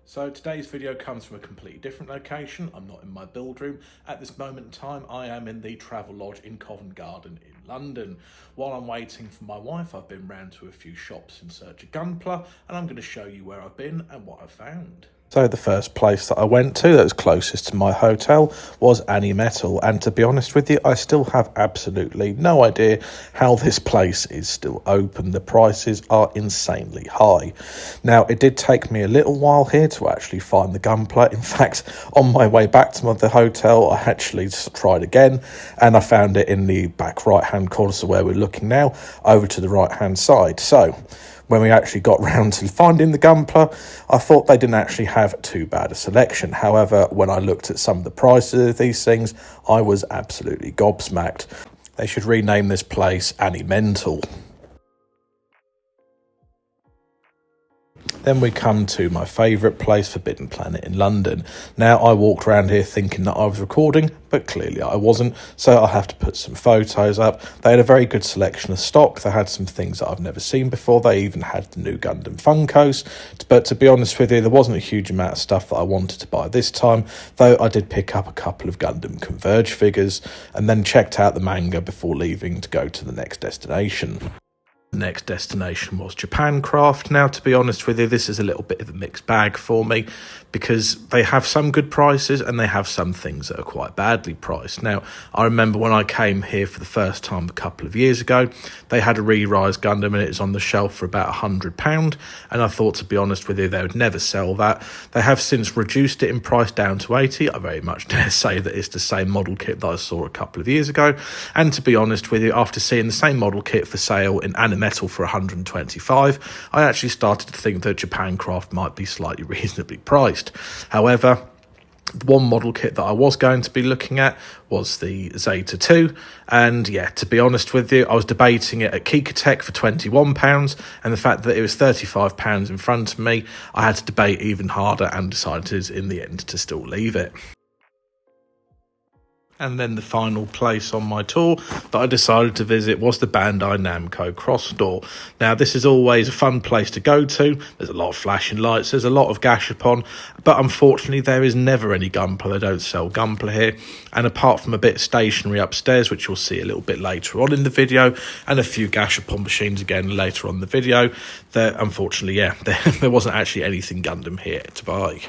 So today's video comes from a completely different location. I'm not in my build room. At this moment in time, I am in the Travel Lodge in Covent Garden in London. While I'm waiting for my wife, I've been round to a few shops in search of Gunpla, and I'm going to show you where I've been and what I've found. So the first place that I went to that was closest to my hotel was Annie Metal, and to be honest with you, I still have absolutely no idea how this place is still open. The prices are insanely high. Now, it did take me a little while here to actually find the Gunpla. In fact, on my way back to the hotel, I actually tried again, and I found it in the back right-hand corner, so where we're looking now, over to the right-hand side. So when we actually got round to finding the Gunpla, I thought they didn't actually have too bad a selection. However, when I looked at some of the prices of these things, I was absolutely gobsmacked. They should rename this place Annie Mental. Then we come to my favourite place, Forbidden Planet in London. Now, I walked around here thinking that I was recording, but clearly I wasn't, so I have to put some photos up. They had a very good selection of stock. They had some things that I've never seen before. They even had the new Gundam Funkos, but to be honest with you, there wasn't a huge amount of stuff that I wanted to buy this time, though I did pick up a couple of Gundam Converge figures, and then checked out the manga before leaving to go to the next destination. The next destination was Japan Craft. Now, to be honest with you, this is a little bit of a mixed bag for me because they have some good prices and they have some things that are quite badly priced. Now, I remember when I came here for the first time a couple of years ago, they had a Re-Rise Gundam and it was on the shelf for about £100, and I thought, to be honest with you, they would never sell that. They have since reduced it in price down to 80. I very much dare say that it's the same model kit that I saw a couple of years ago, and to be honest with you, after seeing the same model kit for sale in Anime Metal for 125, I actually started to think that Japan Craft might be slightly reasonably priced. However, the one model kit that I was going to be looking at was the Zeta 2, and yeah, to be honest with you, I was debating it at Kikatech for £21, and the fact that it was £35 in front of me, I had to debate even harder and decided in the end to still leave it. And then the final place on my tour that I decided to visit was the Bandai Namco Cross Store. Now, this is always a fun place to go to. There's a lot of flashing lights, there's a lot of gashapon, but unfortunately there is never any Gunpla. They don't sell Gunpla here. And apart from a bit of stationery upstairs, which you'll see a little bit later on in the video, and a few gashapon machines again later on in the video, there, unfortunately, yeah, there wasn't actually anything Gundam here to buy.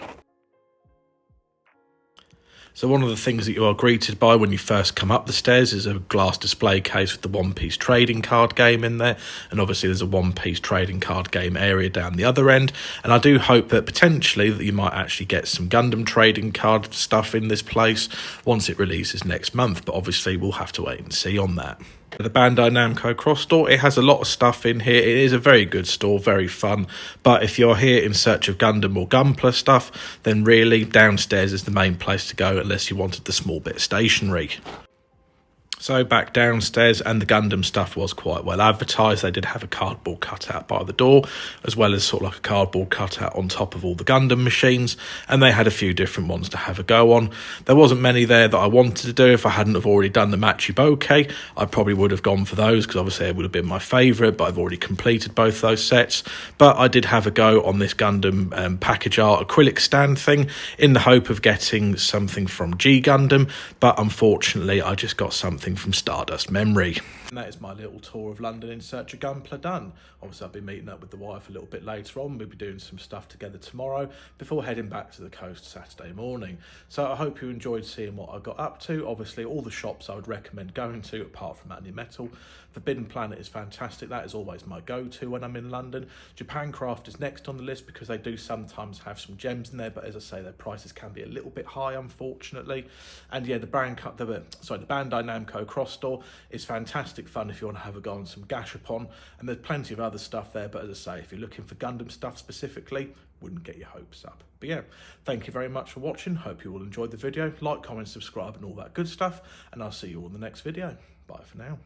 So one of the things that you are greeted by when you first come up the stairs is a glass display case with the One Piece trading card game in there. And obviously there's a One Piece trading card game area down the other end. And I do hope that potentially that you might actually get some Gundam trading card stuff in this place once it releases next month. But obviously we'll have to wait and see on that. The Bandai Namco Cross Store, it has a lot of stuff in here. It is a very good store, very fun. But if you're here in search of Gundam or Gunpla stuff, then really downstairs is the main place to go unless you wanted the small bit of stationery. So back downstairs, and the Gundam stuff was quite well advertised. They did have a cardboard cutout by the door, as well as sort of like a cardboard cutout on top of all the Gundam machines, and they had a few different ones to have a go on. There wasn't many there that I wanted to do. If I hadn't have already done the Machi Bouquet, I probably would have gone for those, because obviously it would have been my favourite, but I've already completed both those sets. But I did have a go on this Gundam package art acrylic stand thing, in the hope of getting something from G Gundam, but unfortunately I just got something from Stardust Memory. And that is my little tour of London in search of Gunpla done. Obviously I'll be meeting up with the wife a little bit later on. We'll be doing some stuff together tomorrow before heading back to the coast Saturday morning. So I hope you enjoyed seeing what I got up to. Obviously all the shops I would recommend going to apart from Annie Metal. Forbidden Planet is fantastic. That is always my go-to when I'm in London. Japan Craft is next on the list because they do sometimes have some gems in there, but as I say, their prices can be a little bit high, unfortunately. And yeah, the Bandai Namco Cross Store is fantastic fun if you want to have a go on some gashapon, and there's plenty of other stuff there, but as I say, if you're looking for Gundam stuff specifically, wouldn't get your hopes up. But yeah, thank you very much for watching. Hope you all enjoyed the video. Like, comment, subscribe and all that good stuff, and I'll see you all in the next video. Bye for now.